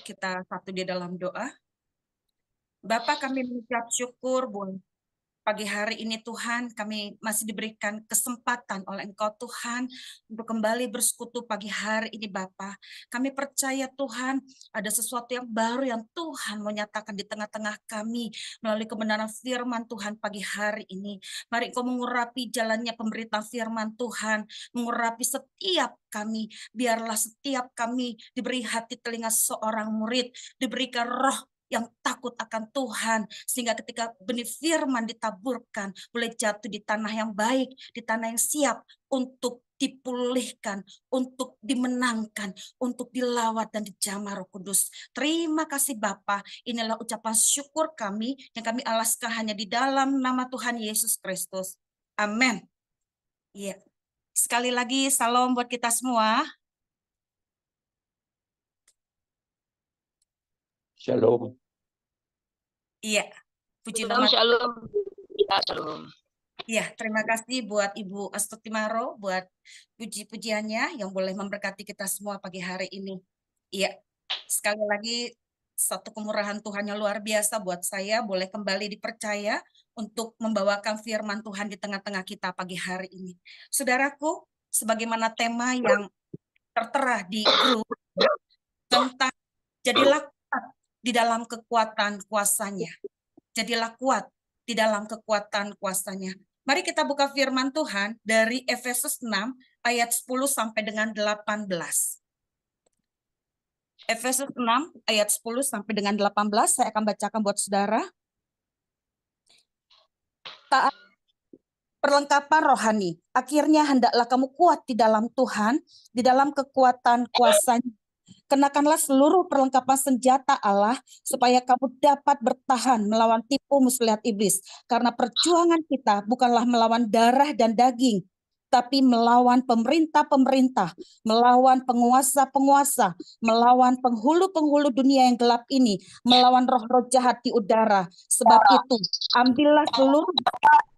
Kita satu di dalam doa. Bapa, kami mengucap syukur buat pagi hari ini Tuhan, kami masih diberikan kesempatan oleh Engkau Tuhan untuk kembali bersekutu pagi hari ini Bapa. Kami percaya Tuhan ada sesuatu yang baru yang Tuhan mau nyatakan di tengah-tengah kami melalui kebenaran firman Tuhan pagi hari ini. Mari Engkau mengurapi jalannya pemberitaan firman Tuhan, mengurapi setiap kami. Biarlah setiap kami diberi hati telinga seorang murid, diberikan roh yang takut akan Tuhan, sehingga ketika benih firman ditaburkan, boleh jatuh di tanah yang baik, di tanah yang siap untuk dipulihkan, untuk dimenangkan, untuk dilawat dan dijamah Roh Kudus. Terima kasih Bapa. Inilah ucapan syukur kami yang kami alaskan hanya di dalam nama Tuhan Yesus Kristus. Amin. Iya. Sekali lagi salam buat kita semua. Shalom. Iya. Puji Shalom, nama shalom. Ya, shalom. Ya, terima kasih buat Ibu Astuti Maro, buat puji-pujiannya yang boleh memberkati kita semua pagi hari ini. Iya, sekali lagi satu kemurahan Tuhan yang luar biasa buat saya, boleh kembali dipercaya untuk membawakan firman Tuhan di tengah-tengah kita pagi hari ini. Saudaraku, sebagaimana tema yang tertera di grup, tentang jadilah kuat di dalam kekuatan kuasanya. Jadilah kuat di dalam kekuatan kuasanya. Mari kita buka firman Tuhan dari Efesus 6 ayat 10 sampai dengan 18. Efesus 6 ayat 10 sampai dengan 18 saya akan bacakan buat saudara. Taat perlengkapan rohani. Akhirnya hendaklah kamu kuat di dalam Tuhan, di dalam kekuatan kuasanya. Kenakanlah seluruh perlengkapan senjata Allah supaya kamu dapat bertahan melawan tipu muslihat iblis. Karena perjuangan kita bukanlah melawan darah dan daging, tapi melawan pemerintah-pemerintah, melawan penguasa-penguasa, melawan penghulu-penghulu dunia yang gelap ini, melawan roh-roh jahat di udara. Sebab itu, ambillah seluruh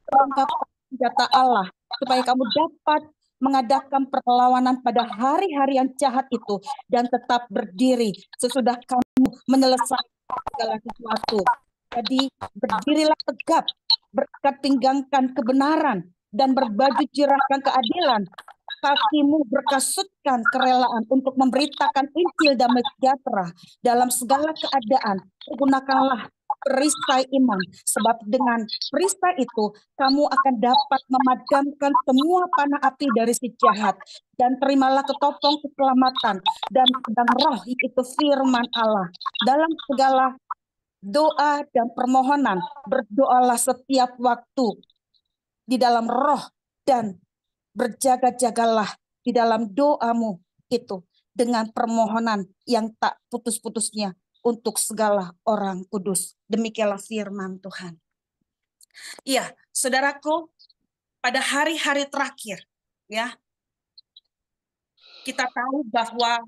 perlengkapan senjata Allah supaya kamu dapat mengadakan perlawanan pada hari-hari yang jahat itu dan tetap berdiri sesudah kamu menyelesaikan segala sesuatu. Jadi berdirilah tegap, berikat pinggangkan kebenaran dan berbaju jirahkan keadilan. Kakimu berkasutkan kerelaan untuk memberitakan Injil damai sejahtera dalam segala keadaan. Gunakanlah perisai iman, sebab dengan perisai itu kamu akan dapat memadamkan semua panah api dari si jahat, dan terimalah ketopong keselamatan dan pedang roh, yaitu firman Allah. Dalam segala doa dan permohonan berdoalah setiap waktu di dalam roh, dan berjaga-jagalah di dalam doamu itu dengan permohonan yang tak putus-putusnya untuk segala orang kudus. Demikianlah firman Tuhan. Iya, saudaraku, pada hari-hari terakhir, ya, kita tahu bahwa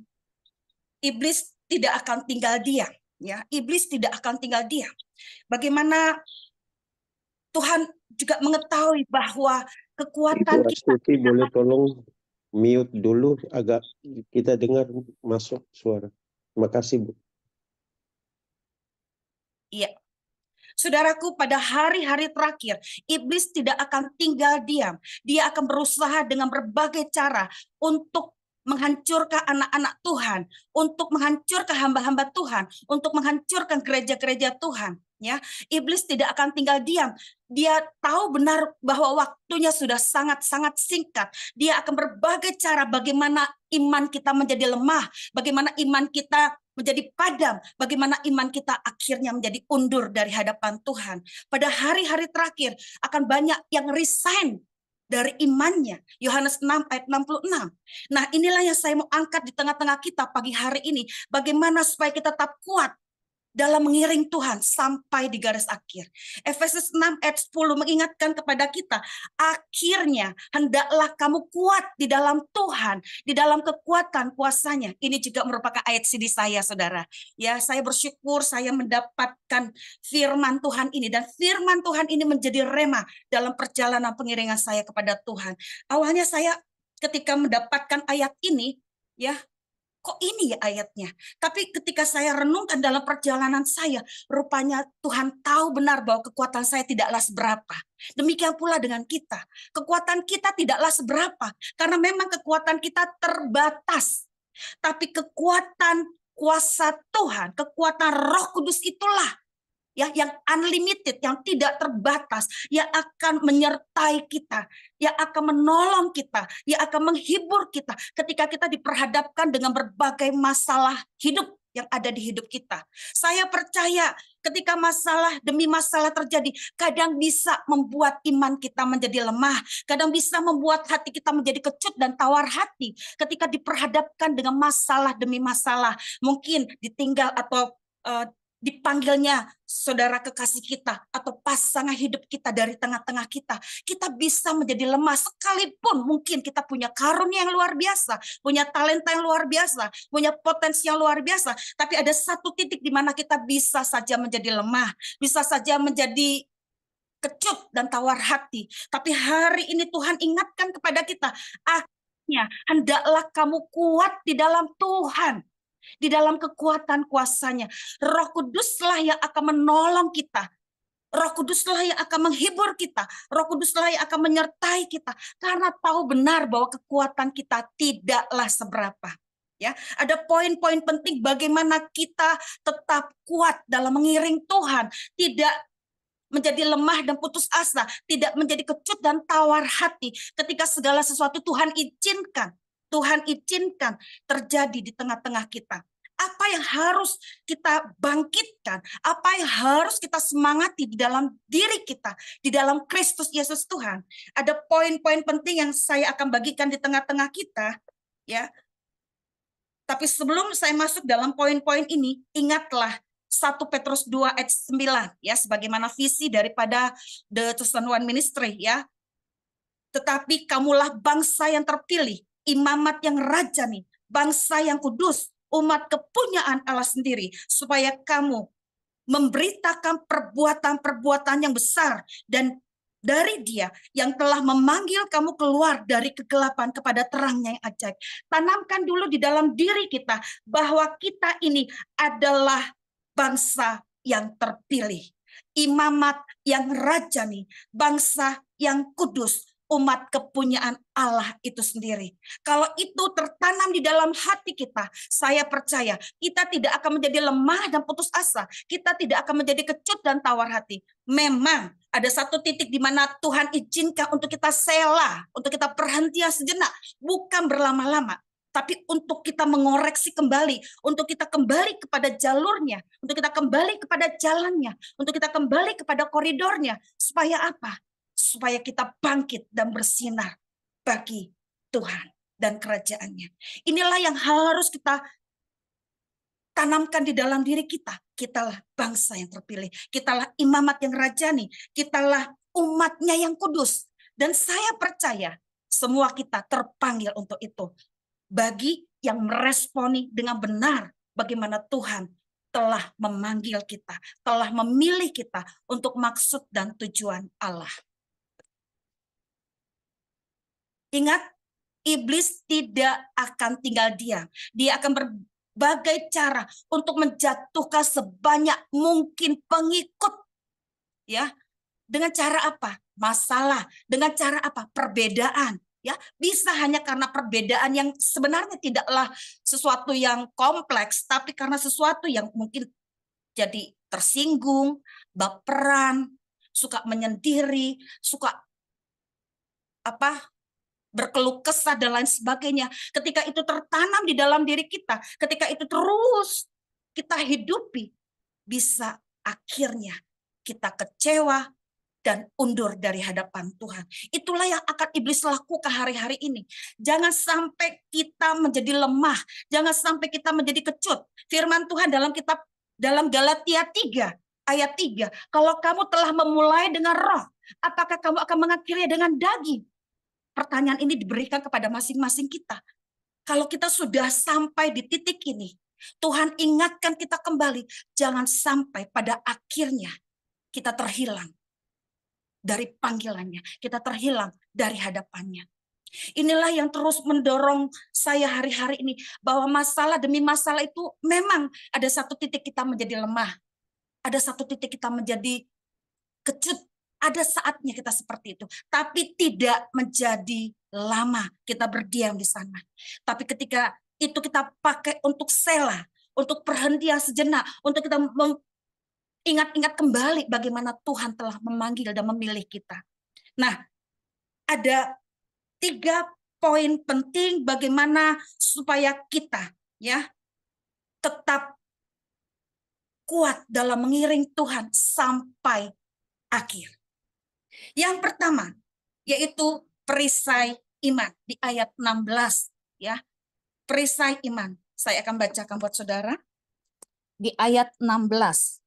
iblis tidak akan tinggal diam, ya. Iblis tidak akan tinggal diam. Bagaimana Tuhan juga mengetahui bahwa kekuatan Ibu kita. Astuti boleh tolong mute dulu, agak kita dengar masuk suara. Terima kasih, Bu. Iya. Saudaraku, pada hari-hari terakhir, iblis tidak akan tinggal diam. Dia akan berusaha dengan berbagai cara untuk menghancurkan anak-anak Tuhan, untuk menghancurkan hamba-hamba Tuhan, untuk menghancurkan gereja-gereja Tuhan. Ya, iblis tidak akan tinggal diam. Dia tahu benar bahwa waktunya sudah sangat-sangat singkat. Dia akan berbagai cara bagaimana iman kita menjadi lemah, bagaimana iman kita menjadi padam, bagaimana iman kita akhirnya menjadi undur dari hadapan Tuhan. Pada hari-hari terakhir akan banyak yang resign dari imannya. Yohanes 6 ayat 66. Nah, inilah yang saya mau angkat di tengah-tengah kita pagi hari ini. Bagaimana supaya kita tetap kuat dalam mengiring Tuhan sampai di garis akhir. Efesus 6 ayat 10 mengingatkan kepada kita, akhirnya hendaklah kamu kuat di dalam Tuhan, di dalam kekuatan kuasanya. Ini juga merupakan ayat CD saya, saudara. Ya, saya bersyukur saya mendapatkan firman Tuhan ini, dan firman Tuhan ini menjadi rema dalam perjalanan pengiringan saya kepada Tuhan. Awalnya saya ketika mendapatkan ayat ini, ya, kok ini ya ayatnya? Tapi ketika saya renungkan dalam perjalanan saya, rupanya Tuhan tahu benar bahwa kekuatan saya tidaklah seberapa. Demikian pula dengan kita. Kekuatan kita tidaklah seberapa, karena memang kekuatan kita terbatas. Tapi kekuatan kuasa Tuhan, kekuatan Roh Kudus itulah ya yang unlimited, yang tidak terbatas, yang akan menyertai kita, yang akan menolong kita, yang akan menghibur kita ketika kita diperhadapkan dengan berbagai masalah hidup yang ada di hidup kita. Saya percaya ketika masalah demi masalah terjadi, kadang bisa membuat iman kita menjadi lemah, kadang bisa membuat hati kita menjadi kecut dan tawar hati ketika diperhadapkan dengan masalah demi masalah. Mungkin ditinggal atau dipanggilnya saudara kekasih kita atau pasangan hidup kita dari tengah-tengah kita, kita bisa menjadi lemah sekalipun mungkin kita punya karunia yang luar biasa, punya talenta yang luar biasa, punya potensi yang luar biasa, tapi ada satu titik di mana kita bisa saja menjadi lemah, bisa saja menjadi kecut dan tawar hati. Tapi hari ini Tuhan ingatkan kepada kita, akhirnya hendaklah kamu kuat di dalam Tuhan, di dalam kekuatan kuasanya. Roh Kuduslah yang akan menolong kita. Roh Kuduslah yang akan menghibur kita. Roh Kuduslah yang akan menyertai kita. Karena tahu benar bahwa kekuatan kita tidaklah seberapa. Ya, ada poin-poin penting bagaimana kita tetap kuat dalam mengiring Tuhan. Tidak menjadi lemah dan putus asa. Tidak menjadi kecut dan tawar hati. Ketika segala sesuatu Tuhan izinkan. Tuhan izinkan terjadi di tengah-tengah kita. Apa yang harus kita bangkitkan, apa yang harus kita semangati di dalam diri kita, di dalam Kristus Yesus Tuhan. Ada poin-poin penting yang saya akan bagikan di tengah-tengah kita, ya. Tapi sebelum saya masuk dalam poin-poin ini, ingatlah 1 Petrus 2 ayat 9, ya, sebagaimana visi daripada The Chosen One Ministry, ya. Tetapi kamulah bangsa yang terpilih, imamat yang rajani, bangsa yang kudus, umat kepunyaan Allah sendiri, supaya kamu memberitakan perbuatan-perbuatan yang besar dan dari Dia yang telah memanggil kamu keluar dari kegelapan kepada terangnya yang ajaib. Tanamkan dulu di dalam diri kita bahwa kita ini adalah bangsa yang terpilih, imamat yang rajani, bangsa yang kudus, umat kepunyaan Allah itu sendiri. Kalau itu tertanam di dalam hati kita, saya percaya kita tidak akan menjadi lemah dan putus asa. Kita tidak akan menjadi kecut dan tawar hati. Memang ada satu titik di mana Tuhan izinkan untuk kita sela, untuk kita berhentian sejenak, bukan berlama-lama, tapi untuk kita mengoreksi kembali, untuk kita kembali kepada jalurnya, untuk kita kembali kepada jalannya, untuk kita kembali kepada koridornya. Supaya apa? Supaya kita bangkit dan bersinar bagi Tuhan dan kerajaannya. Inilah yang harus kita tanamkan di dalam diri kita. Kitalah bangsa yang terpilih. Kitalah imamat yang rajani. Kitalah umatnya yang kudus. Dan saya percaya semua kita terpanggil untuk itu. Bagi yang meresponi dengan benar bagaimana Tuhan telah memanggil kita, telah memilih kita untuk maksud dan tujuan Allah. Ingat, iblis tidak akan tinggal diam. Dia akan berbagai cara untuk menjatuhkan sebanyak mungkin pengikut. Ya, dengan cara apa? Masalah. Dengan cara apa? Perbedaan. Ya, bisa hanya karena perbedaan yang sebenarnya tidaklah sesuatu yang kompleks, tapi karena sesuatu yang mungkin jadi tersinggung, baperan, suka menyendiri, suka berkeluh kesah dan lain sebagainya. Ketika itu tertanam di dalam diri kita, ketika itu terus kita hidupi, bisa akhirnya kita kecewa dan undur dari hadapan Tuhan. Itulah yang akan iblis lakukan hari-hari ini. Jangan sampai kita menjadi lemah, jangan sampai kita menjadi kecut. Firman Tuhan dalam Galatia 3 ayat 3, kalau kamu telah memulai dengan roh, apakah kamu akan mengakhirinya dengan daging? Pertanyaan ini diberikan kepada masing-masing kita. Kalau kita sudah sampai di titik ini, Tuhan ingatkan kita kembali, jangan sampai pada akhirnya kita terhilang dari panggilannya, kita terhilang dari hadapannya. Inilah yang terus mendorong saya hari-hari ini, bahwa masalah demi masalah itu memang ada satu titik kita menjadi lemah, ada satu titik kita menjadi kecut, ada saatnya kita seperti itu, tapi tidak menjadi lama kita berdiam di sana. Tapi ketika itu kita pakai untuk sela, untuk perhentian sejenak, untuk kita ingat-ingat kembali bagaimana Tuhan telah memanggil dan memilih kita. Nah, ada 3 poin penting bagaimana supaya kita ya tetap kuat dalam mengiring Tuhan sampai akhir. Yang pertama yaitu perisai iman di ayat 16 ya. Perisai iman. Saya akan bacakan buat saudara di ayat 16.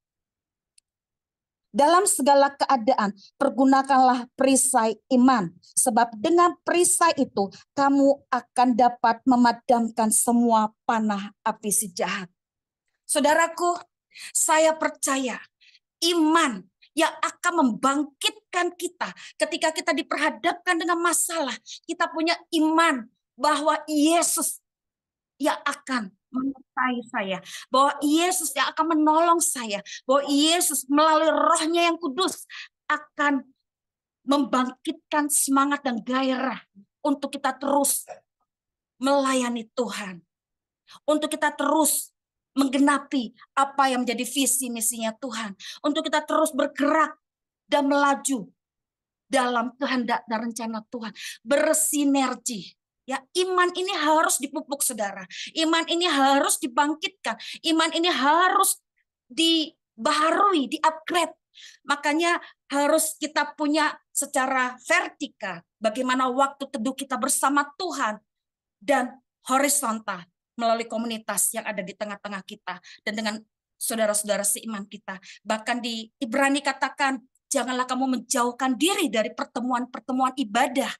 Dalam segala keadaan, pergunakanlah perisai iman. Sebab dengan perisai itu, kamu akan dapat memadamkan semua panah api si jahat. Saudaraku, saya percaya iman yang akan membangkitkan kita ketika kita diperhadapkan dengan masalah. Kita punya iman bahwa Yesus yang akan menyertai saya, bahwa Yesus yang akan menolong saya, bahwa Yesus melalui Roh-Nya yang kudus akan membangkitkan semangat dan gairah untuk kita terus melayani Tuhan, untuk kita terus menggenapi apa yang menjadi visi misinya Tuhan, untuk kita terus bergerak dan melaju dalam kehendak dan rencana Tuhan, bersinergi. Ya, iman ini harus dipupuk, saudara. Iman ini harus dibangkitkan. Iman ini harus dibaharui, di-upgrade. Makanya harus kita punya secara vertikal bagaimana waktu teduh kita bersama Tuhan, dan horizontal melalui komunitas yang ada di tengah-tengah kita dan dengan saudara-saudara seiman kita. Bahkan di Ibrani katakan, janganlah kamu menjauhkan diri dari pertemuan-pertemuan ibadah.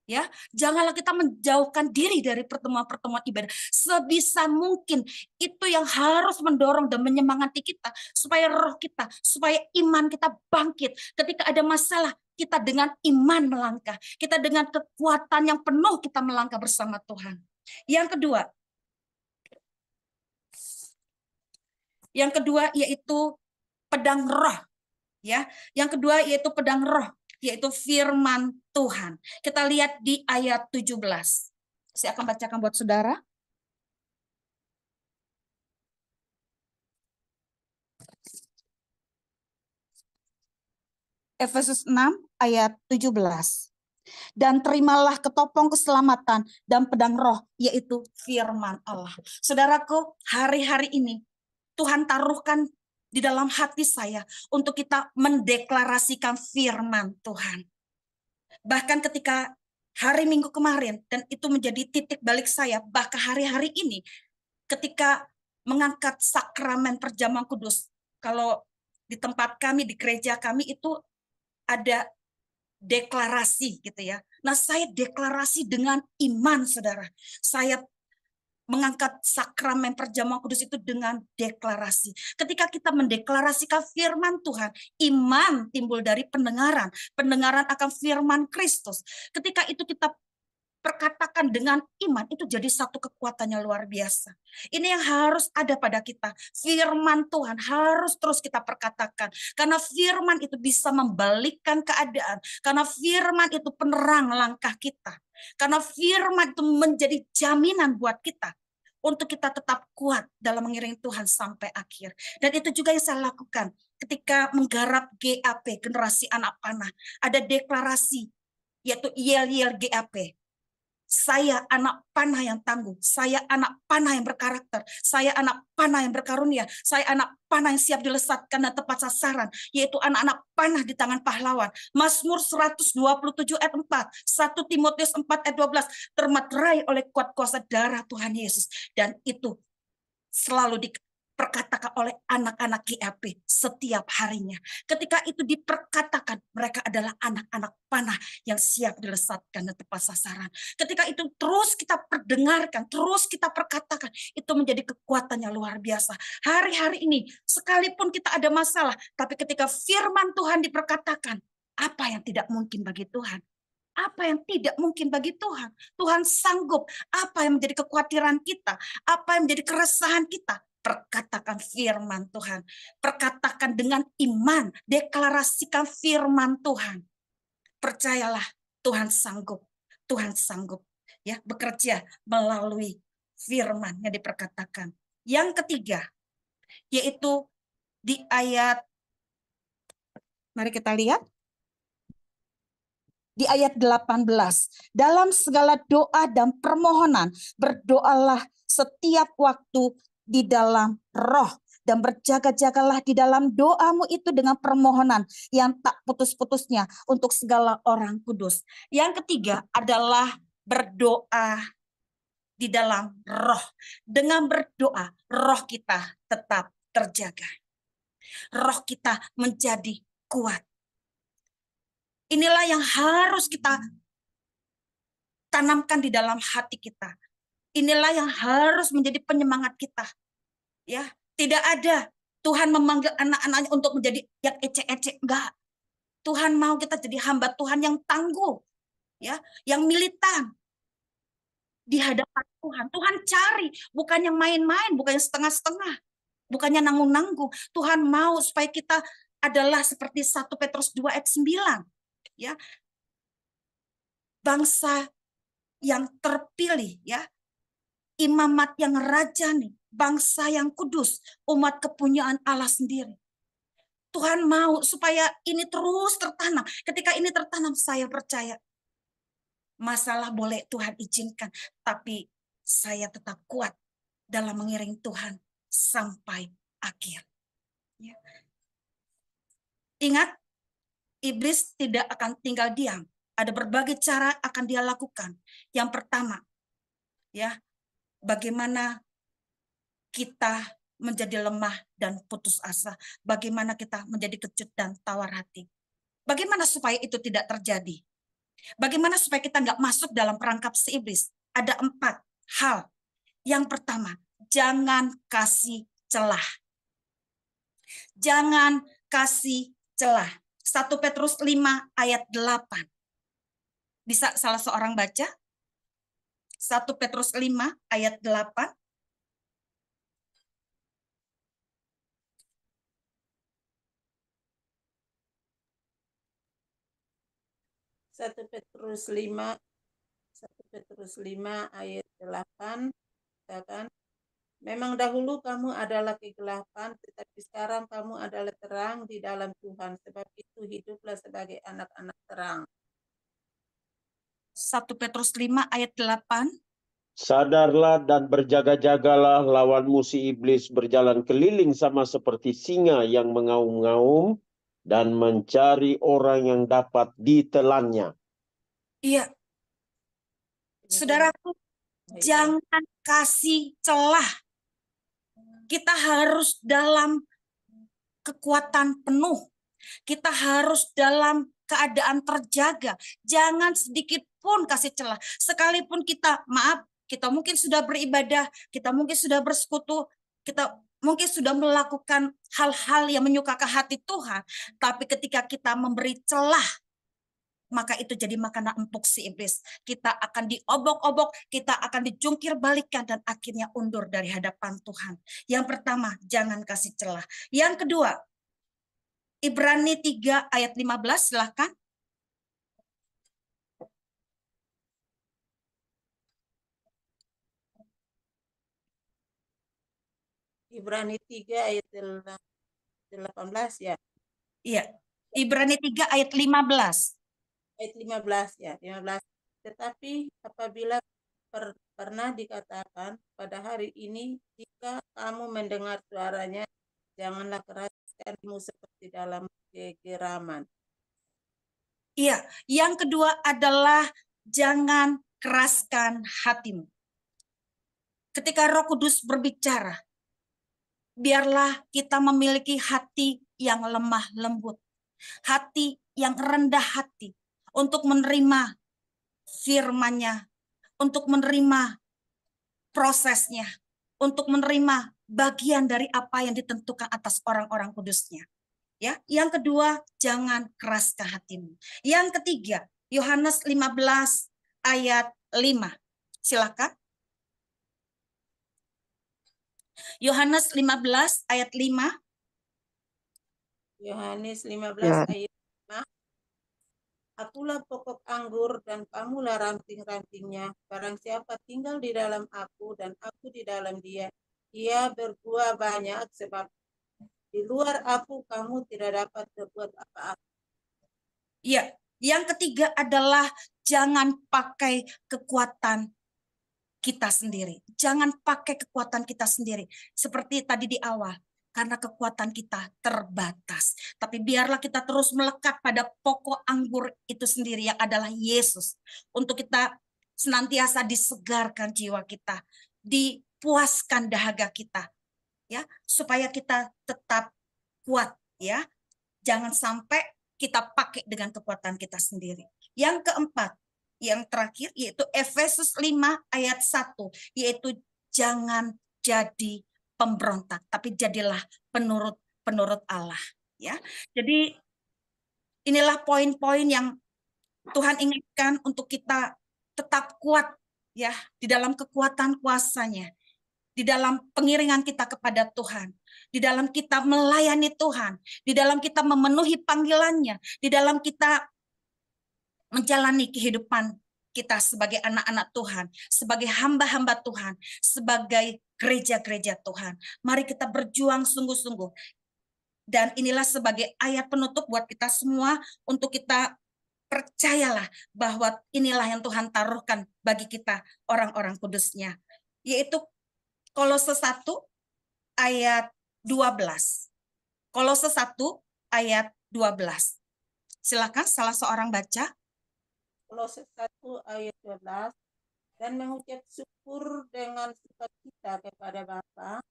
Ya, janganlah kita menjauhkan diri dari pertemuan-pertemuan ibadah. Sebisa mungkin itu yang harus mendorong dan menyemangati kita supaya roh kita, supaya iman kita bangkit. Ketika ada masalah, kita dengan iman melangkah. Kita dengan kekuatan yang penuh kita melangkah bersama Tuhan. Yang kedua yaitu pedang roh. Ya, yang kedua yaitu pedang roh, yaitu firman Tuhan. Kita lihat di ayat 17. Saya akan bacakan buat saudara. Efesus 6 ayat 17. Dan terimalah ketopong keselamatan dan pedang roh, yaitu firman Allah. Saudaraku, hari-hari ini Tuhan taruhkan di dalam hati saya untuk kita mendeklarasikan firman Tuhan. Bahkan ketika hari Minggu kemarin, dan itu menjadi titik balik saya, bahkan hari-hari ini, ketika mengangkat sakramen perjamuan kudus, kalau di tempat kami, di gereja kami itu ada deklarasi gitu ya. Nah, saya deklarasi dengan iman, saudara. Saya mengangkat sakramen perjamuan kudus itu dengan deklarasi. Ketika kita mendeklarasikan firman Tuhan, iman timbul dari pendengaran. Pendengaran akan firman Kristus. Ketika itu kita perkatakan dengan iman, itu jadi satu kekuatan yang luar biasa. Ini yang harus ada pada kita. Firman Tuhan harus terus kita perkatakan. Karena firman itu bisa membalikkan keadaan. Karena firman itu penerang langkah kita. Karena firman itu menjadi jaminan buat kita untuk kita tetap kuat dalam mengiringi Tuhan sampai akhir. Dan itu juga yang saya lakukan ketika menggarap GAP, generasi anak panah. Ada deklarasi, yaitu yel-yel GAP. Saya anak panah yang tangguh, saya anak panah yang berkarakter, saya anak panah yang berkarunia, saya anak panah yang siap dilesatkan dan tepat sasaran, yaitu anak-anak panah di tangan pahlawan. Mazmur 127 ayat 4, 1 Timotius 4 ayat 12, termaterai oleh kuat kuasa darah Tuhan Yesus. Dan itu selalu diperkatakan oleh anak-anak GAP setiap harinya. Ketika itu diperkatakan, mereka adalah anak-anak panah yang siap dilesatkan dan tepat sasaran. Ketika itu terus kita perdengarkan, terus kita perkatakan, itu menjadi kekuatan yang luar biasa. Hari-hari ini, sekalipun kita ada masalah, tapi ketika firman Tuhan diperkatakan, apa yang tidak mungkin bagi Tuhan? Apa yang tidak mungkin bagi Tuhan? Tuhan sanggup. Apa yang menjadi kekhawatiran kita? Apa yang menjadi keresahan kita? Perkatakan firman Tuhan. Perkatakan dengan iman. Deklarasikan firman Tuhan. Percayalah, Tuhan sanggup. Tuhan sanggup ya bekerja melalui firman yang diperkatakan. Yang ketiga, yaitu di ayat, mari kita lihat. Di ayat 18, dalam segala doa dan permohonan, berdoalah setiap waktu di dalam roh, dan berjaga-jagalah di dalam doamu itu dengan permohonan yang tak putus-putusnya untuk segala orang kudus. Yang ketiga adalah berdoa di dalam roh. Dengan berdoa, roh kita tetap terjaga. Roh kita menjadi kuat. Inilah yang harus kita tanamkan di dalam hati kita. Inilah yang harus menjadi penyemangat kita. Ya, tidak ada Tuhan memanggil anak-anaknya untuk menjadi yang ecek-ecek, enggak. Tuhan mau kita jadi hamba Tuhan yang tangguh, ya, yang militan di hadapan Tuhan. Tuhan cari, bukan yang main-main, bukan yang setengah-setengah, bukannya nanggung-nanggung. Tuhan mau supaya kita adalah seperti 1 Petrus 2 ayat 9. Ya, bangsa yang terpilih, ya, imamat yang rajani, bangsa yang kudus, umat kepunyaan Allah sendiri. Tuhan mau supaya ini terus tertanam. Ketika ini tertanam, saya percaya masalah boleh Tuhan izinkan, tapi saya tetap kuat dalam mengiring Tuhan sampai akhir. Ya. Ingat, iblis tidak akan tinggal diam. Ada berbagai cara akan dia lakukan. Yang pertama, ya, bagaimana kita menjadi lemah dan putus asa. Bagaimana kita menjadi kecut dan tawar hati. Bagaimana supaya itu tidak terjadi? Bagaimana supaya kita nggak masuk dalam perangkap si iblis? Ada 4 hal. Yang pertama, jangan kasih celah. Jangan kasih celah. 1 Petrus 5 ayat 8. Bisa salah seorang baca? 1 Petrus 5 ayat 8. Satu Petrus 5 ayat 8 katakan, memang dahulu kamu adalah kegelapan, tetapi sekarang kamu adalah terang di dalam Tuhan. Sebab itu hiduplah sebagai anak-anak terang. 1 Petrus 5 ayat 8. Sadarlah dan berjaga-jagalah, lawanmu si iblis berjalan keliling sama seperti singa yang mengaum-ngaum dan mencari orang yang dapat ditelannya. Iya. Saudaraku, jangan kasih celah. Kita harus dalam kekuatan penuh. Kita harus dalam keadaan terjaga. Jangan sedikit pun kasih celah. Sekalipun kita, maaf, kita mungkin sudah beribadah, kita mungkin sudah bersekutu, kita mungkin sudah melakukan hal-hal yang menyukakan hati Tuhan. Tapi ketika kita memberi celah, maka itu jadi makanan empuk si iblis. Kita akan diobok-obok, kita akan dijungkir balikan, dan akhirnya undur dari hadapan Tuhan. Yang pertama, jangan kasih celah. Yang kedua, Ibrani 3 ayat 15, silakan. Ibrani 3 ayat 18 ya. Iya, Ibrani 3 ayat 15. Ayat 15 ya, 15. Tetapi apabila pernah dikatakan pada hari ini, jika kamu mendengar suaranya, janganlah keraskan hatimu seperti dalam kegeraman. Iya, yang kedua adalah jangan keraskan hatimu. Ketika Roh Kudus berbicara, biarlah kita memiliki hati yang lemah lembut, hati yang rendah hati untuk menerima firman-Nya, untuk menerima prosesnya, untuk menerima bagian dari apa yang ditentukan atas orang-orang kudusnya. Ya, yang kedua, jangan keraskan hatimu. Yang ketiga, Yohanes 15 ayat 5. Silakan. Yohanes 15 ayat 5. Yohanes 15 Ya. ayat 5. Akulah pokok anggur dan kamulah ranting-rantingnya. Barang siapa tinggal di dalam aku dan aku di dalam dia, ia berbuah banyak, sebab di luar aku kamu tidak dapat berbuat apa-apa. Ya, yang ketiga adalah jangan pakai kekuatan kita sendiri. Jangan pakai kekuatan kita sendiri. Seperti tadi di awal, karena kekuatan kita terbatas. Tapi biarlah kita terus melekat pada pokok anggur itu sendiri yang adalah Yesus. Untuk kita senantiasa disegarkan jiwa kita, dipuaskan dahaga kita, ya, supaya kita tetap kuat, ya. Jangan sampai kita pakai dengan kekuatan kita sendiri. Yang keempat, yang terakhir, yaitu Efesus 5 ayat 1, yaitu jangan jadi pemberontak, tapi jadilah penurut Allah. Ya, jadi inilah poin-poin yang Tuhan ingatkan untuk kita tetap kuat, ya, di dalam kekuatan kuasa-Nya, di dalam pengiringan kita kepada Tuhan, di dalam kita melayani Tuhan, di dalam kita memenuhi panggilannya, di dalam kita menjalani kehidupan kita sebagai anak-anak Tuhan, sebagai hamba-hamba Tuhan, sebagai gereja-gereja Tuhan. Mari kita berjuang sungguh-sungguh. Dan inilah sebagai ayat penutup buat kita semua untuk kita percayalah bahwa inilah yang Tuhan taruhkan bagi kita orang-orang kudusnya. Yaitu Kolose 1 ayat 12. Kolose 1 ayat 12. Silakan salah seorang baca. Kolose 1 ayat 12. Dan mengucap syukur dengan sukacita kepada Bapa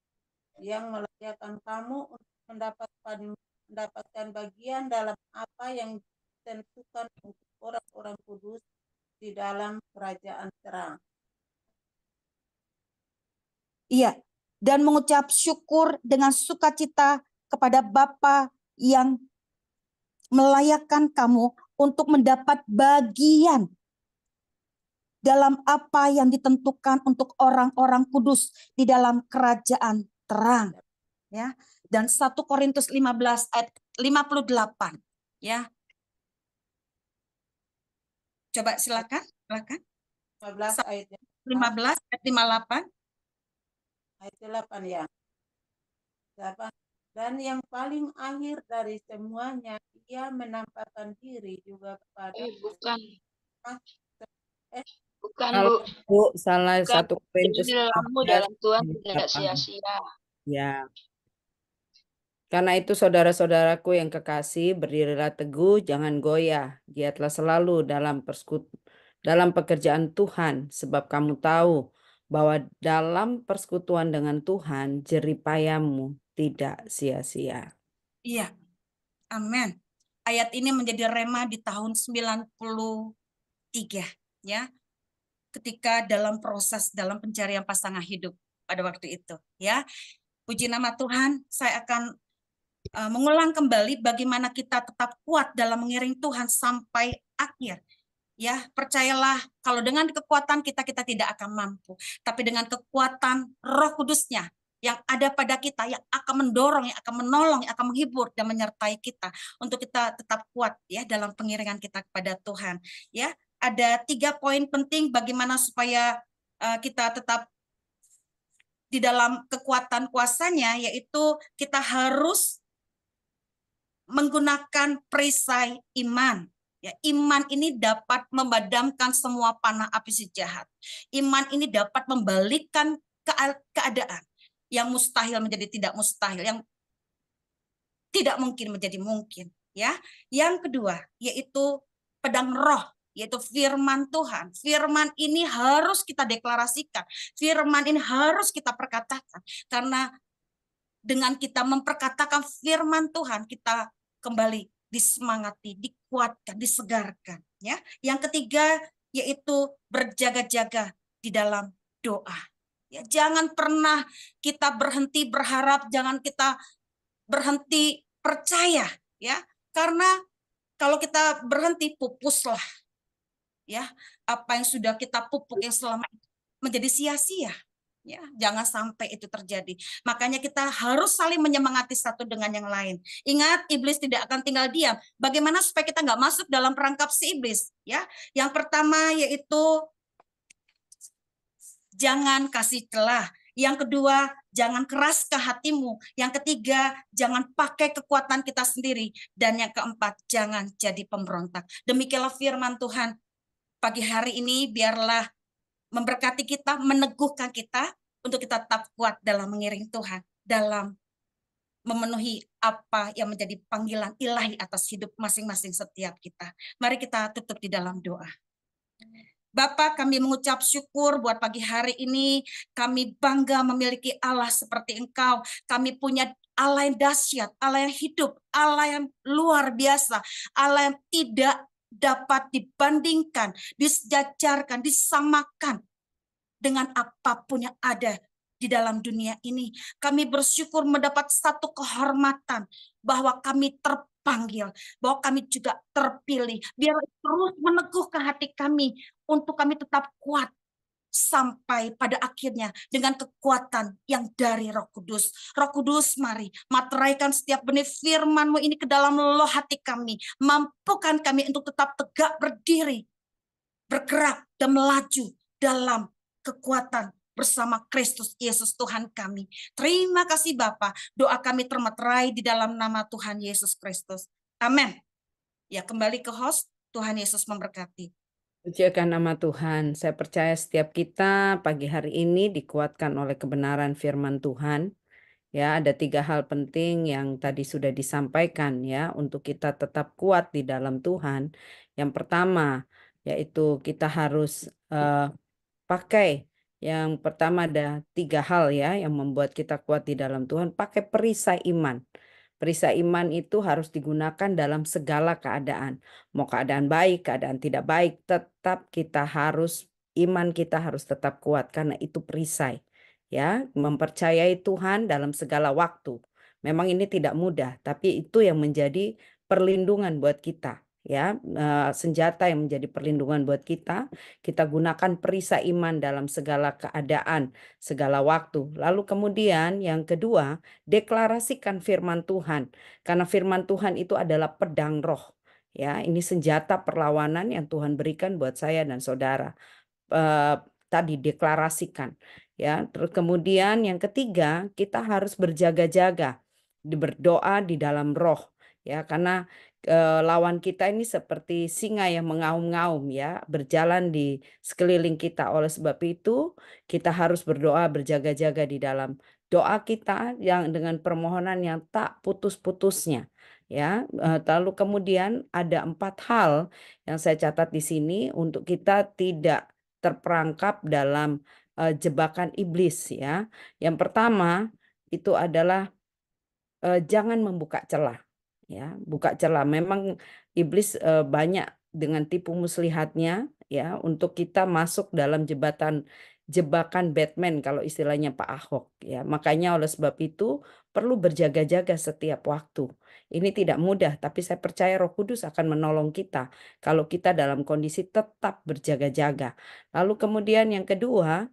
yang melayakkan kamu untuk mendapatkan bagian dalam apa yang ditentukan untuk orang-orang kudus di dalam kerajaan terang. Iya, dan mengucap syukur dengan sukacita kepada Bapa yang melayakkan kamu untuk mendapat bagian dalam apa yang ditentukan untuk orang-orang kudus di dalam kerajaan terang. Ya, dan 1 Korintus 15 ayat 58. Ya. Coba silakan. 15 ayat 15 ayat 58. Ayat 8 ya. 8. Dan yang paling akhir dari semuanya, ia menampakkan diri juga kepada Bukan, Kalau Bu. Bu, salah Bukan. satu Korintus Jadi lelahmu 15 dalam Tuhan ayat tidak 8. sia-sia. Ya. Karena itu saudara-saudaraku yang kekasih, berdirilah teguh, jangan goyah. Giatlah selalu dalam pekerjaan Tuhan, sebab kamu tahu bahwa dalam persekutuan dengan Tuhan, jeripayamu tidak sia-sia. Iya. Amin. Ayat ini menjadi rema di tahun 93, ya. Ketika dalam pencarian pasangan hidup pada waktu itu, ya. Puji nama Tuhan, saya akan mengulang kembali bagaimana kita tetap kuat dalam mengiring Tuhan sampai akhir. Ya, percayalah kalau dengan kekuatan kita tidak akan mampu, tapi dengan kekuatan Roh Kudus-Nya yang ada pada kita, yang akan mendorong, yang akan menolong, yang akan menghibur dan menyertai kita untuk kita tetap kuat ya dalam pengiringan kita kepada Tuhan. Ya, ada 3 poin penting bagaimana supaya kita tetap di dalam kekuatan kuasa-Nya, yaitu kita harus menggunakan perisai iman. Ya, iman ini dapat memadamkan semua panah api si jahat. Iman ini dapat membalikkan keadaan yang mustahil menjadi tidak mustahil, yang tidak mungkin menjadi mungkin. Ya, yang kedua yaitu pedang roh, yaitu firman Tuhan. Firman ini harus kita deklarasikan. Firman ini harus kita perkatakan, karena dengan kita memperkatakan firman Tuhan, kita kembali disemangati, dikuatkan, disegarkan. Ya, yang ketiga yaitu berjaga-jaga di dalam doa. Ya, jangan pernah kita berhenti berharap, jangan kita berhenti percaya, ya, karena kalau kita berhenti pupuslah, ya, apa yang sudah kita pupuk yang selama ini menjadi sia-sia. Ya, jangan sampai itu terjadi. Makanya kita harus saling menyemangati satu dengan yang lain. Ingat, iblis tidak akan tinggal diam. Bagaimana supaya kita nggak masuk dalam perangkap si iblis? Ya, yang pertama yaitu jangan kasih celah. Yang kedua, jangan keras ke hatimu. Yang ketiga, jangan pakai kekuatan kita sendiri. Dan yang keempat, jangan jadi pemberontak. Demikianlah firman Tuhan pagi hari ini, biarlah memberkati kita, meneguhkan kita untuk kita tetap kuat dalam mengiring Tuhan, dalam memenuhi apa yang menjadi panggilan ilahi atas hidup masing-masing setiap kita. Mari kita tutup di dalam doa. Bapa, kami mengucap syukur buat pagi hari ini. Kami bangga memiliki Allah seperti Engkau. Kami punya Allah yang dahsyat, Allah yang hidup, Allah yang luar biasa, Allah yang tidak dapat dibandingkan, disejajarkan, disamakan dengan apapun yang ada di dalam dunia ini. Kami bersyukur mendapat satu kehormatan bahwa kami terpanggil, bahwa kami juga terpilih. Biar terus meneguhkan hati kami untuk kami tetap kuat sampai pada akhirnya dengan kekuatan yang dari Roh Kudus. Roh Kudus, mari materaikan setiap benih firman-Mu ini ke dalam loh hati kami. Mampukan kami untuk tetap tegak berdiri, bergerak dan melaju dalam kekuatan bersama Kristus Yesus Tuhan kami. Terima kasih Bapa. Doa kami termeterai di dalam nama Tuhan Yesus Kristus. Amin. Ya, kembali ke host. Tuhan Yesus memberkati. Puji akan nama Tuhan. Saya percaya setiap kita pagi hari ini dikuatkan oleh kebenaran firman Tuhan. Ya, ada 3 hal penting yang tadi sudah disampaikan ya untuk kita tetap kuat di dalam Tuhan. Yang pertama yaitu kita harus pakai. Yang pertama ada 3 hal ya yang membuat kita kuat di dalam Tuhan. Pakai perisai iman. Perisai iman itu harus digunakan dalam segala keadaan. Mau keadaan baik, keadaan tidak baik, tetap iman kita harus tetap kuat karena itu perisai. Ya, mempercayai Tuhan dalam segala waktu. Memang ini tidak mudah, tapi itu yang menjadi perlindungan buat kita. Ya, senjata yang menjadi perlindungan buat kita. Kita gunakan perisai iman dalam segala keadaan, segala waktu. Lalu kemudian yang kedua, deklarasikan firman Tuhan. Karena firman Tuhan itu adalah pedang roh. Ya, ini senjata perlawanan yang Tuhan berikan buat saya dan saudara. Tadi deklarasikan. Ya, terus kemudian yang ketiga, kita harus berjaga-jaga, berdoa di dalam roh. Ya, karena lawan kita ini seperti singa yang mengaum-ngaum ya, berjalan di sekeliling kita. Oleh sebab itu, kita harus berdoa berjaga-jaga di dalam doa kita yang dengan permohonan yang tak putus-putusnya. Ya, lalu kemudian ada 4 hal yang saya catat di sini untuk kita tidak terperangkap dalam jebakan iblis ya. Yang pertama itu adalah jangan membuka celah. Ya, buka celah. Memang iblis banyak dengan tipu muslihatnya ya untuk kita masuk dalam jebakan Batman kalau istilahnya Pak Ahok ya. Makanya oleh sebab itu perlu berjaga-jaga setiap waktu. Ini tidak mudah, tapi saya percaya Roh Kudus akan menolong kita kalau kita dalam kondisi tetap berjaga-jaga. Lalu kemudian yang kedua,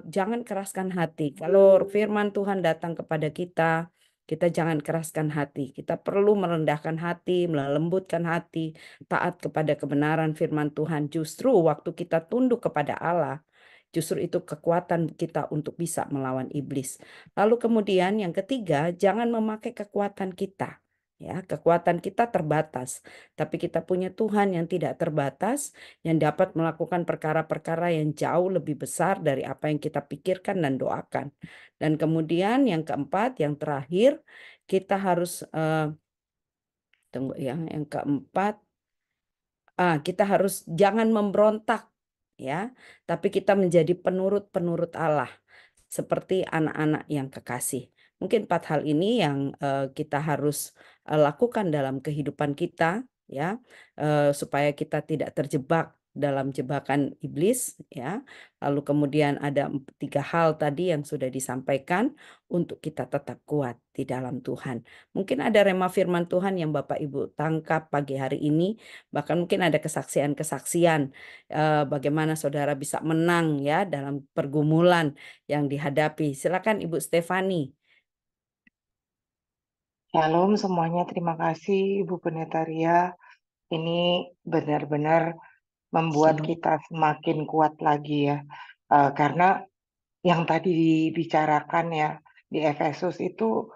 jangan keraskan hati. Kalau firman Tuhan datang kepada kita jangan keraskan hati. Kita perlu merendahkan hati, melembutkan hati, taat kepada kebenaran firman Tuhan. Justru waktu kita tunduk kepada Allah, justru itu kekuatan kita untuk bisa melawan iblis. Lalu kemudian yang ketiga, jangan memakai kekuatan kita. Ya, kekuatan kita terbatas, tapi kita punya Tuhan yang tidak terbatas, yang dapat melakukan perkara-perkara yang jauh lebih besar dari apa yang kita pikirkan dan doakan. Dan kemudian yang keempat, yang terakhir, kita harus tunggu ya, yang keempat, kita harus jangan memberontak, ya, tapi kita menjadi penurut-penurut Allah seperti anak-anak yang kekasih. Mungkin 4 hal ini yang kita harus lakukan dalam kehidupan kita ya, supaya kita tidak terjebak dalam jebakan iblis, ya. Lalu kemudian ada 3 hal tadi yang sudah disampaikan untuk kita tetap kuat di dalam Tuhan. Mungkin ada rema firman Tuhan yang Bapak Ibu tangkap pagi hari ini, bahkan mungkin ada kesaksian-kesaksian bagaimana saudara bisa menang ya dalam pergumulan yang dihadapi. Silakan Ibu Stefani. Shalom semuanya, terima kasih Ibu Pendeta Ria. Ini benar-benar membuat Shalom. kita semakin kuat lagi ya. Karena yang tadi dibicarakan ya di Efesus itu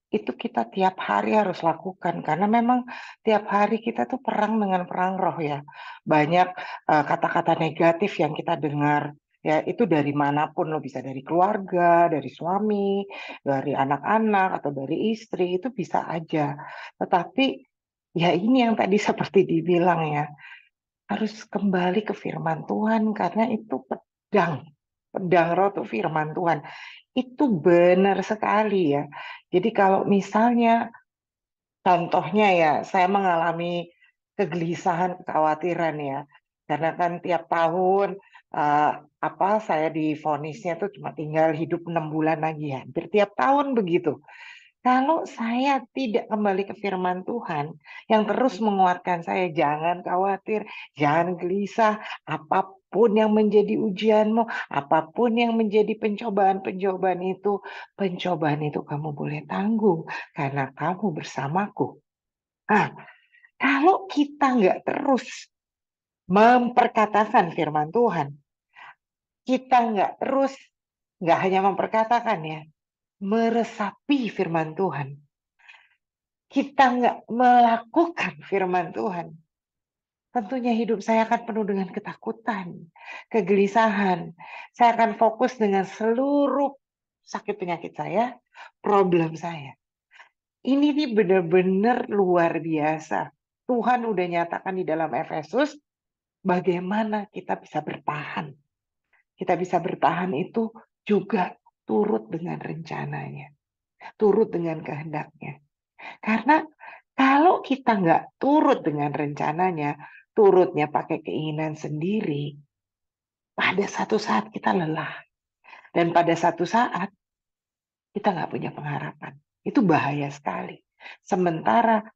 kita tiap hari harus lakukan. Karena memang tiap hari kita tuh perang dengan perang roh ya. Banyak kata-kata negatif yang kita dengar. Ya, itu dari manapun, lo bisa dari keluarga, dari suami, dari anak-anak, atau dari istri, itu bisa aja. Tetapi ya ini yang tadi seperti dibilang ya, harus kembali ke firman Tuhan, karena itu pedang roh itu firman Tuhan. Itu benar sekali ya. Jadi kalau misalnya, contohnya ya, saya mengalami kegelisahan, kekhawatiran ya. Karena kan tiap tahun saya divonisnya tuh cuma tinggal hidup 6 bulan lagi ya. Hampir tiap tahun begitu. Kalau saya tidak kembali ke firman Tuhan yang terus menguatkan saya, jangan khawatir, jangan gelisah, apapun yang menjadi ujianmu, apapun yang menjadi pencobaan itu kamu boleh tanggung karena kamu bersamaku. Nah, kalau kita nggak terus memperkatakan firman Tuhan, kita nggak hanya memperkatakan ya, meresapi firman Tuhan, kita nggak melakukan firman Tuhan, tentunya hidup saya akan penuh dengan ketakutan, kegelisahan. Saya akan fokus dengan seluruh sakit penyakit saya, problem saya. Ini nih benar-benar luar biasa. Tuhan udah nyatakan di dalam Efesus bagaimana kita bisa bertahan. Kita bisa bertahan itu juga turut dengan rencananya, turut dengan kehendaknya. Karena kalau kita nggak turut dengan rencananya, turutnya pakai keinginan sendiri, pada satu saat kita lelah. Dan pada satu saat kita nggak punya pengharapan. Itu bahaya sekali. Sementara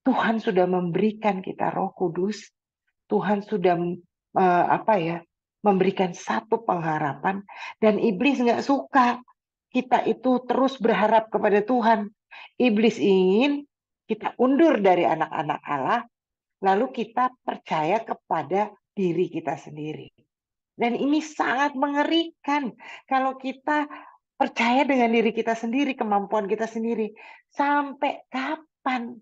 Tuhan sudah memberikan kita Roh Kudus, Tuhan sudah memberikan satu pengharapan, dan iblis nggak suka kita itu terus berharap kepada Tuhan. Iblis ingin kita undur dari anak-anak Allah, lalu kita percaya kepada diri kita sendiri. Dan ini sangat mengerikan kalau kita percaya dengan diri kita sendiri, kemampuan kita sendiri. Sampai kapan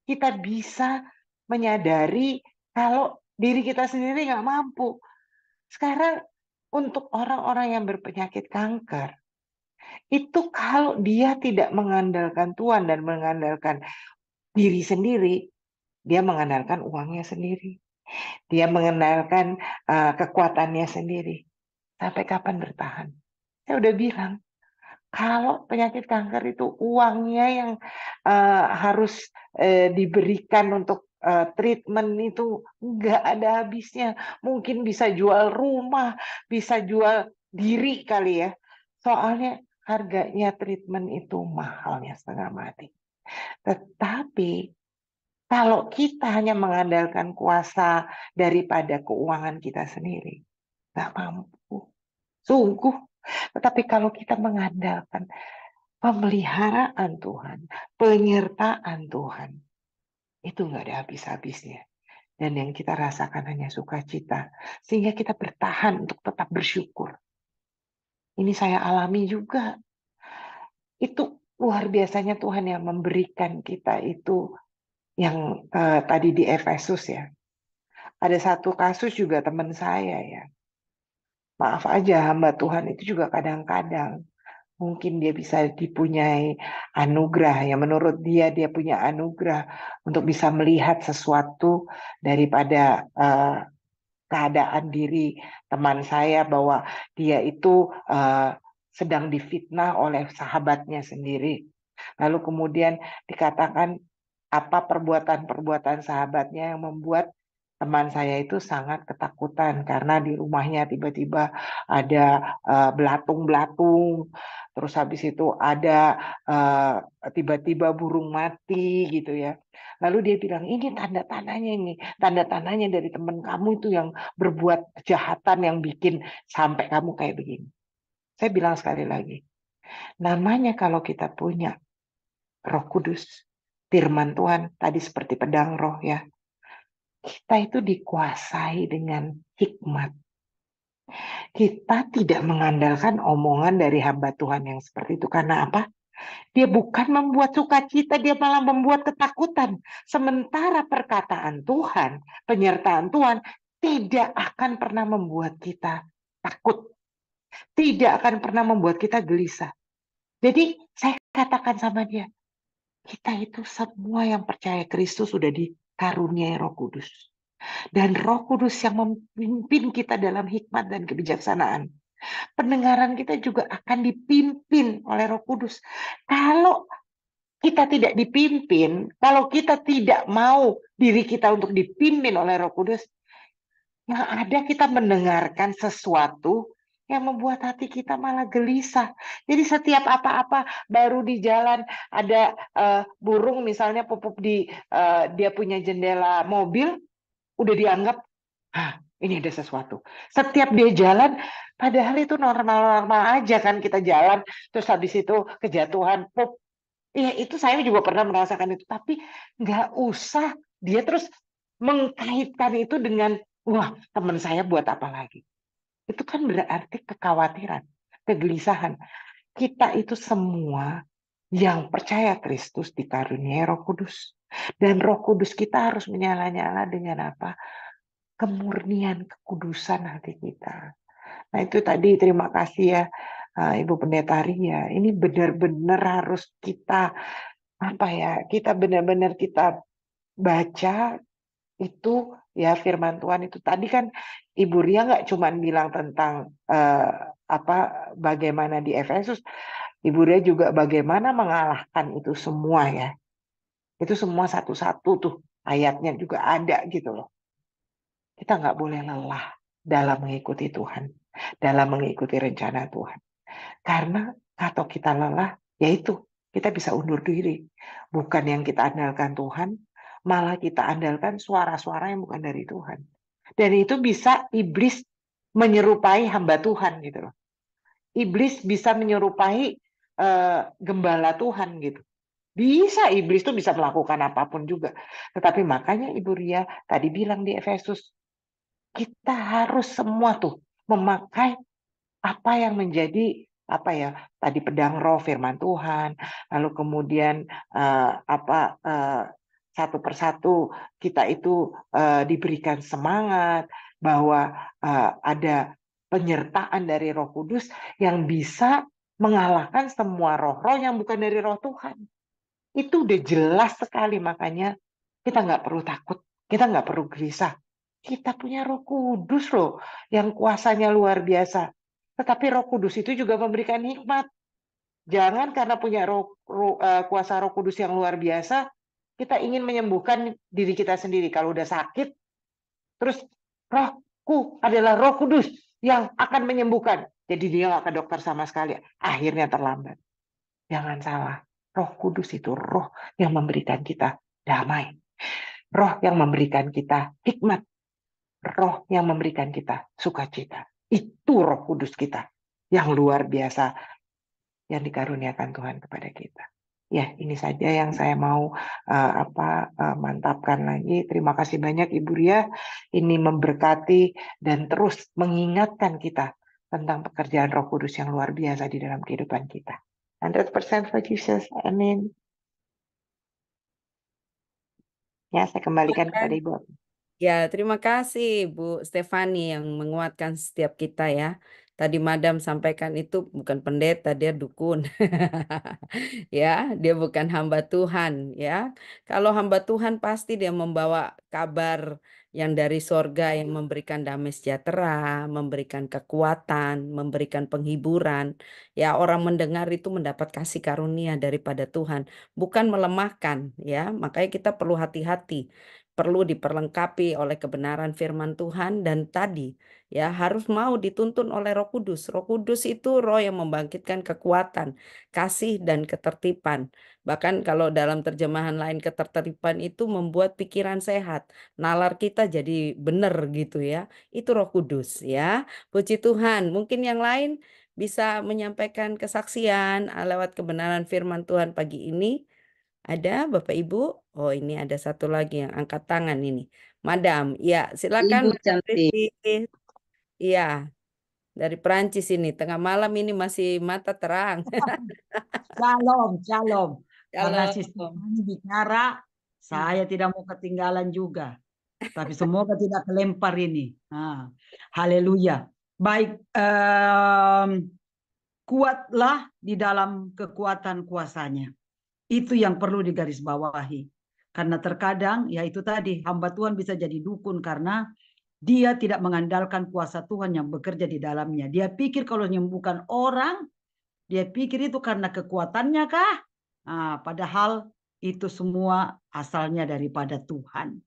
kita bisa menyadari kalau diri kita sendiri nggak mampu? Sekarang untuk orang-orang yang berpenyakit kanker, itu kalau dia tidak mengandalkan Tuhan dan mengandalkan diri sendiri, dia mengandalkan uangnya sendiri. Dia mengandalkan kekuatannya sendiri. Sampai kapan bertahan? Saya udah bilang, kalau penyakit kanker itu uangnya yang harus diberikan untuk treatment itu nggak ada habisnya. Mungkin bisa jual rumah, bisa jual diri kali ya. Soalnya harganya treatment itu mahalnya setengah mati. Tetapi kalau kita hanya mengandalkan kuasa daripada keuangan kita sendiri, nggak mampu. Sungguh. Tetapi kalau kita mengandalkan pemeliharaan Tuhan, penyertaan Tuhan, itu nggak ada habis-habisnya. Dan yang kita rasakan hanya sukacita. Sehingga kita bertahan untuk tetap bersyukur. Ini saya alami juga. Itu luar biasanya Tuhan yang memberikan kita itu, yang tadi di Efesus ya. Ada satu kasus juga teman saya ya. Maaf aja, hamba Tuhan itu juga kadang-kadang mungkin dia bisa dipunyai anugerah ya, menurut dia punya anugerah untuk bisa melihat sesuatu daripada keadaan diri teman saya, bahwa dia itu sedang difitnah oleh sahabatnya sendiri. Lalu kemudian dikatakan apa perbuatan-perbuatan sahabatnya yang membuat teman saya itu sangat ketakutan karena di rumahnya tiba-tiba ada belatung-belatung, terus habis itu ada tiba-tiba burung mati gitu ya. Lalu dia bilang, ini tanda-tandanya dari teman kamu itu yang berbuat kejahatan yang bikin sampai kamu kayak begini. Saya bilang sekali lagi, namanya kalau kita punya Roh Kudus, firman Tuhan tadi seperti pedang roh ya, kita itu dikuasai dengan hikmat. Kita tidak mengandalkan omongan dari hamba Tuhan yang seperti itu. Karena apa? Dia bukan membuat sukacita, dia malah membuat ketakutan. Sementara perkataan Tuhan, penyertaan Tuhan, tidak akan pernah membuat kita takut. Tidak akan pernah membuat kita gelisah. Jadi saya katakan sama dia, kita itu semua yang percaya Kristus sudah dikaruniai Roh Kudus. Dan Roh Kudus yang memimpin kita dalam hikmat dan kebijaksanaan. Pendengaran kita juga akan dipimpin oleh Roh Kudus. Kalau kita tidak dipimpin, kalau kita tidak mau diri kita untuk dipimpin oleh Roh Kudus, yang ada kita mendengarkan sesuatu yang membuat hati kita malah gelisah. Jadi setiap apa-apa baru di jalan ada burung misalnya pupuk di dia punya jendela mobil, udah dianggap ini ada sesuatu. Setiap dia jalan, padahal itu normal-normal aja kan kita jalan, terus habis itu kejatuhan, pop. Ya itu saya juga pernah merasakan itu, tapi nggak usah dia terus mengkaitkan itu dengan, wah teman saya buat apa lagi. Itu kan berarti kekhawatiran, kegelisahan. Kita itu semua yang percaya Kristus dikaruniai Roh Kudus. Dan Roh Kudus kita harus menyala-nyala dengan apa? Kemurnian, kekudusan hati kita. Nah itu tadi terima kasih ya Ibu Pendeta Ria. Ini benar-benar harus kita kita benar-benar kita baca itu ya firman Tuhan itu. Tadi kan Ibu Ria nggak cuma bilang tentang bagaimana di Efesus, Ibu Ria juga bagaimana mengalahkan itu semua ya. Itu semua satu-satu tuh ayatnya juga ada gitu loh. Kita nggak boleh lelah dalam mengikuti Tuhan, dalam mengikuti rencana Tuhan. Karena kalau kita lelah, yaitu kita bisa undur diri. Bukan yang kita andalkan Tuhan, malah kita andalkan suara-suara yang bukan dari Tuhan. Dan itu bisa iblis menyerupai hamba Tuhan gitu loh. Iblis bisa menyerupai gembala Tuhan gitu. Bisa, iblis tuh bisa melakukan apapun juga. Tetapi makanya Ibu Ria tadi bilang di Efesus, kita harus semua tuh memakai apa yang menjadi tadi pedang roh firman Tuhan, lalu kemudian satu persatu kita itu diberikan semangat bahwa ada penyertaan dari Roh Kudus yang bisa mengalahkan semua roh-roh yang bukan dari Roh Tuhan. Itu udah jelas sekali, makanya kita nggak perlu takut, kita nggak perlu gelisah. Kita punya Roh Kudus loh, yang kuasanya luar biasa. Tetapi Roh Kudus itu juga memberikan hikmat. Jangan karena punya kuasa Roh Kudus yang luar biasa, kita ingin menyembuhkan diri kita sendiri. Kalau udah sakit, terus Rohku adalah Roh Kudus yang akan menyembuhkan. Jadi dia nggak ke dokter sama sekali. Akhirnya terlambat. Jangan salah. Roh Kudus itu roh yang memberikan kita damai. Roh yang memberikan kita hikmat. Roh yang memberikan kita sukacita. Itu Roh Kudus kita yang luar biasa yang dikaruniakan Tuhan kepada kita. Ya, ini saja yang saya mau mantapkan lagi. Terima kasih banyak Ibu Ria. Ini memberkati dan terus mengingatkan kita tentang pekerjaan Roh Kudus yang luar biasa di dalam kehidupan kita. 100% for Jesus. Amin. Ya, saya kembalikan kepada Ibu. Ya, terima kasih Bu Stefani yang menguatkan setiap kita ya. Tadi Madam sampaikan itu bukan pendeta, dia dukun. Ya, dia bukan hamba Tuhan ya. Kalau hamba Tuhan pasti dia membawa kabar yang dari sorga yang memberikan damai sejahtera, memberikan kekuatan, memberikan penghiburan. Ya, orang mendengar itu mendapat kasih karunia daripada Tuhan, bukan melemahkan ya. Makanya kita perlu hati-hati. perlu diperlengkapi oleh kebenaran firman Tuhan, dan tadi ya harus mau dituntun oleh Roh Kudus. Roh Kudus itu roh yang membangkitkan kekuatan, kasih dan ketertiban. Bahkan kalau dalam terjemahan lain, ketertiban itu membuat pikiran sehat, nalar kita jadi benar gitu ya. Itu Roh Kudus ya. Puji Tuhan. Mungkin yang lain bisa menyampaikan kesaksian lewat kebenaran firman Tuhan pagi ini. Ada Bapak Ibu? Oh, ini ada satu lagi yang angkat tangan ini. Madam, ya silakan Ibu Madam cantik. Priti. Iya, dari Perancis ini. Tengah malam ini masih mata terang. Shalom, shalom. Karena Shalom. Sister Fani bicara, saya tidak mau ketinggalan juga. Tapi semoga tidak kelempar ini. Haleluya. Baik, kuatlah di dalam kekuatan kuasanya. Itu yang perlu digarisbawahi. Karena terkadang, ya itu tadi, hamba Tuhan bisa jadi dukun karena dia tidak mengandalkan kuasa Tuhan yang bekerja di dalamnya. Dia pikir kalau menyembuhkan orang, dia pikir itu karena kekuatannya kah? Padahal itu semua asalnya daripada Tuhan.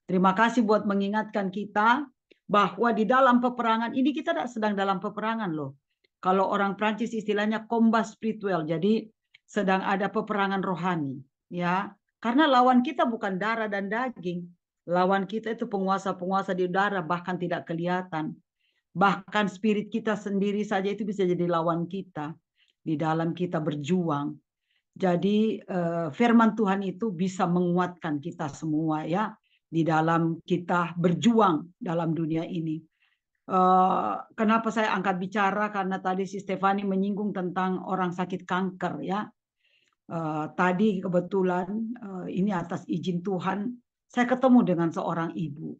Terima kasih buat mengingatkan kita bahwa di dalam peperangan ini kita tidak sedang dalam peperangan loh. Kalau orang Prancis istilahnya combat spiritual, jadi sedang ada peperangan rohani, ya. Karena lawan kita bukan darah dan daging, lawan kita itu penguasa-penguasa di udara, bahkan tidak kelihatan. Bahkan spirit kita sendiri saja itu bisa jadi lawan kita di dalam kita berjuang. Jadi firman Tuhan itu bisa menguatkan kita semua ya di dalam kita berjuang dalam dunia ini. Kenapa saya angkat bicara? Karena tadi si Stefani menyinggung tentang orang sakit kanker ya. Tadi kebetulan ini atas izin Tuhan saya ketemu dengan seorang ibu.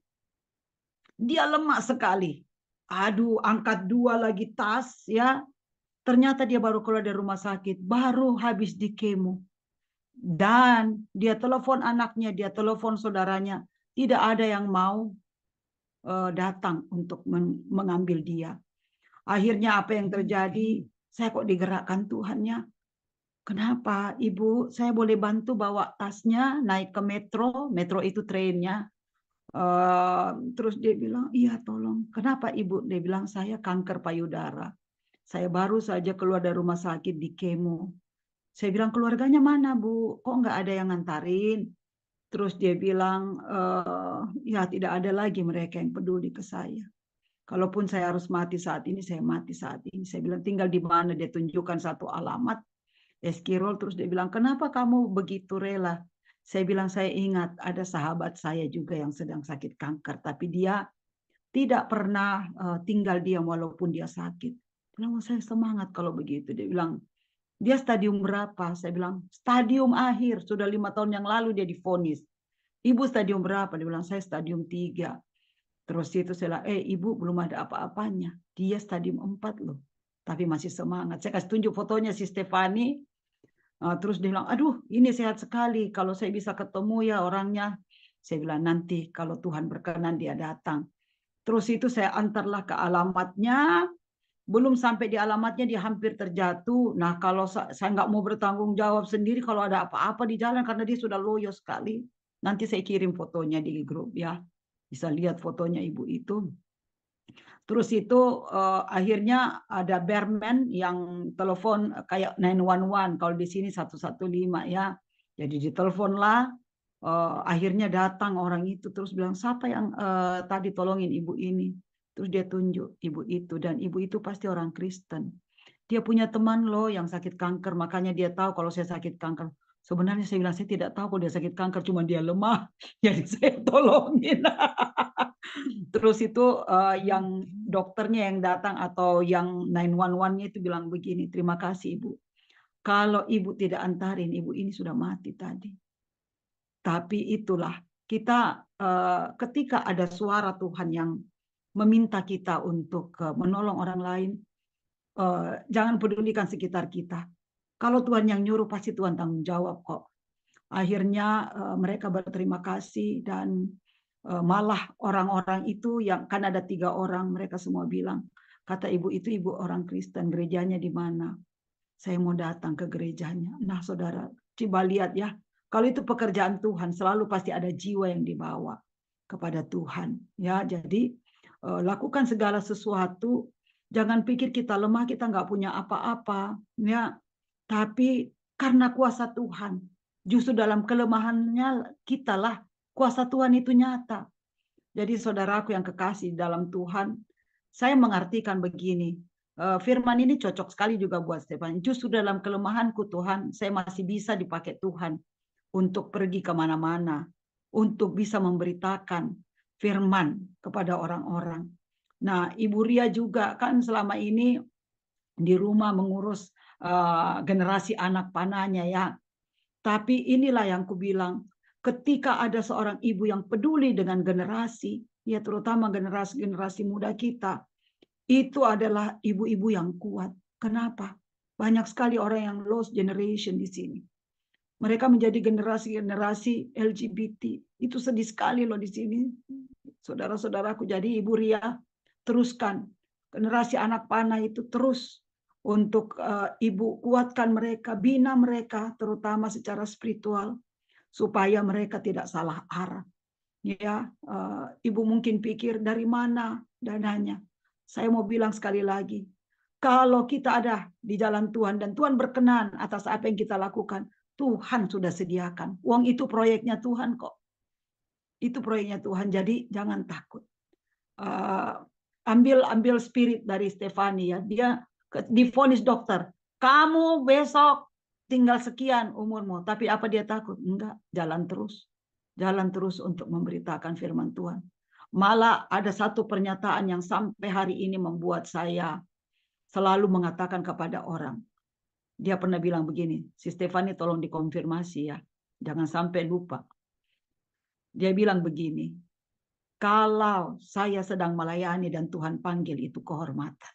Dia lemah sekali. Aduh, angkat 2 lagi tas ya. Ternyata dia baru keluar dari rumah sakit, baru habis di kemo. Dan dia telepon anaknya, dia telepon saudaranya, tidak ada yang mau datang untuk mengambil dia. Akhirnya apa yang terjadi? Saya kok digerakkan Tuhannya. Kenapa Ibu? Saya boleh bantu bawa tasnya, naik ke metro, metro itu trennya. Terus dia bilang, iya tolong. Kenapa Ibu? Dia bilang, saya kanker payudara. Saya baru saja keluar dari rumah sakit di kemo. Saya bilang, keluarganya mana Bu? Kok nggak ada yang ngantarin? Terus dia bilang, ya tidak ada lagi mereka yang peduli ke saya. Kalaupun saya harus mati saat ini, saya mati saat ini. Saya bilang, tinggal di mana? Dia tunjukkan satu alamat, Eskirol. Terus dia bilang, kenapa kamu begitu rela? Saya bilang, saya ingat ada sahabat saya juga yang sedang sakit kanker. Tapi dia tidak pernah tinggal diam walaupun dia sakit. Dia bilang, saya semangat kalau begitu. Dia bilang, dia stadium berapa? Saya bilang, stadium akhir. Sudah 5 tahun yang lalu dia divonis. Ibu stadium berapa? Dia bilang, saya stadium 3. Terus itu saya bilang, Ibu belum ada apa-apanya. Dia stadium 4 loh. Tapi masih semangat. Saya kasih tunjuk fotonya si Stefani. Terus dia bilang, aduh ini sehat sekali. Kalau saya bisa ketemu ya orangnya. Saya bilang, nanti kalau Tuhan berkenan dia datang. Terus itu saya antarlah ke alamatnya. Belum sampai di alamatnya dia hampir terjatuh. Nah kalau saya nggak mau bertanggung jawab sendiri kalau ada apa-apa di jalan karena dia sudah loyo sekali. Nanti saya kirim fotonya di grup ya. Bisa lihat fotonya ibu itu. Terus itu akhirnya ada barman yang telepon kayak 911. Kalau di sini 115 ya. Jadi diteleponlah. Akhirnya datang orang itu terus bilang, siapa yang tadi tolongin ibu ini? Terus dia tunjuk ibu itu, dan ibu itu pasti orang Kristen. Dia punya teman loh yang sakit kanker, makanya dia tahu kalau saya sakit kanker. Sebenarnya saya bilang, saya tidak tahu kalau dia sakit kanker, cuma dia lemah, jadi saya tolongin. Terus itu yang dokternya yang datang atau yang 911-nya itu bilang begini, terima kasih ibu. Kalau ibu tidak antarin, ibu ini sudah mati tadi. Tapi itulah, kita ketika ada suara Tuhan yang meminta kita untuk menolong orang lain, jangan pedulikan sekitar kita. Kalau Tuhan yang nyuruh, pasti Tuhan tanggung jawab kok. Akhirnya mereka berterima kasih dan malah orang-orang itu yang kan ada 3 orang, mereka semua bilang, kata ibu itu ibu orang Kristen, gerejanya di mana? Saya mau datang ke gerejanya. Nah saudara, coba lihat ya, Kalau itu pekerjaan Tuhan, selalu pasti ada jiwa yang dibawa kepada Tuhan. Ya, jadi lakukan segala sesuatu. Jangan pikir kita lemah, kita nggak punya apa-apa. Ya, tapi karena kuasa Tuhan, justru dalam kelemahannya kitalah kuasa Tuhan itu nyata. Jadi saudaraku yang kekasih dalam Tuhan, saya mengartikan begini. Firman ini cocok sekali juga buat Stefan. Justru dalam kelemahanku Tuhan, saya masih bisa dipakai Tuhan untuk pergi kemana-mana, untuk bisa memberitakan firman kepada orang-orang. Nah, Ibu Ria juga kan selama ini di rumah mengurus generasi anak panahnya ya. Tapi inilah yang kubilang, ketika ada seorang ibu yang peduli dengan generasi, ya terutama generasi muda kita, itu adalah ibu-ibu yang kuat. Kenapa? Banyak sekali orang yang lost generation di sini. Mereka menjadi generasi-generasi LGBT. Itu sedih sekali loh di sini. Saudara-saudaraku, jadi Ibu Ria, teruskan. Generasi anak panah itu terus untuk Ibu kuatkan mereka, bina mereka, terutama secara spiritual, supaya mereka tidak salah arah. Ya, Ibu mungkin pikir dari mana dananya. Saya mau bilang sekali lagi, kalau kita ada di jalan Tuhan dan Tuhan berkenan atas apa yang kita lakukan, Tuhan sudah sediakan. Uang itu proyeknya Tuhan kok. Itu proyeknya Tuhan. Jadi jangan takut. Ambil spirit dari Stefani ya. Dia divonis dokter. Kamu besok tinggal sekian umurmu. Tapi apa dia takut? Enggak. Jalan terus. Jalan terus untuk memberitakan firman Tuhan. Malah ada satu pernyataan yang sampai hari ini membuat saya selalu mengatakan kepada orang. Dia pernah bilang begini, si Stefani tolong dikonfirmasi ya, jangan sampai lupa. Dia bilang begini, kalau saya sedang melayani dan Tuhan panggil itu kehormatan.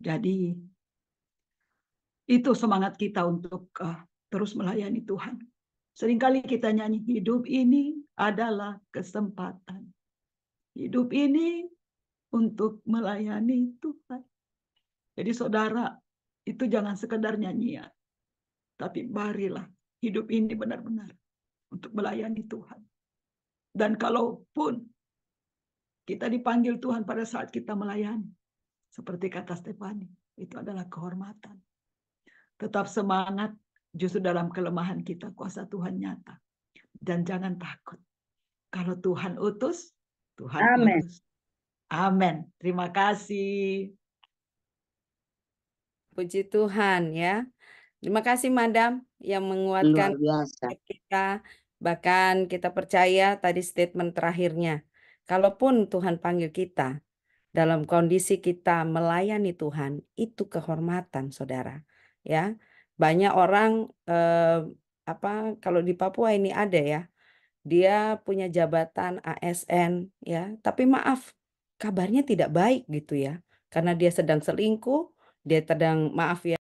Jadi itu semangat kita untuk terus melayani Tuhan. Seringkali kita nyanyi, hidup ini adalah kesempatan. Hidup ini untuk melayani Tuhan. Jadi saudara, itu jangan sekedar nyanyian. Tapi marilah hidup ini benar-benar untuk melayani Tuhan. Dan kalaupun kita dipanggil Tuhan pada saat kita melayani, seperti kata Stefani, itu adalah kehormatan. Tetap semangat, justru dalam kelemahan kita kuasa Tuhan nyata. Dan jangan takut. Kalau Tuhan utus, Tuhan Amen. utus. Amin. Terima kasih. Puji Tuhan ya. Terima kasih Madam yang Luar menguatkan biasa. kita. Bahkan kita percaya tadi statement terakhirnya. Kalaupun Tuhan panggil kita dalam kondisi kita melayani Tuhan, itu kehormatan saudara. Ya, banyak orang kalau di Papua ini ada ya, dia punya jabatan ASN ya, tapi maaf kabarnya tidak baik gitu ya, karena dia sedang selingkuh, dia sedang maaf ya.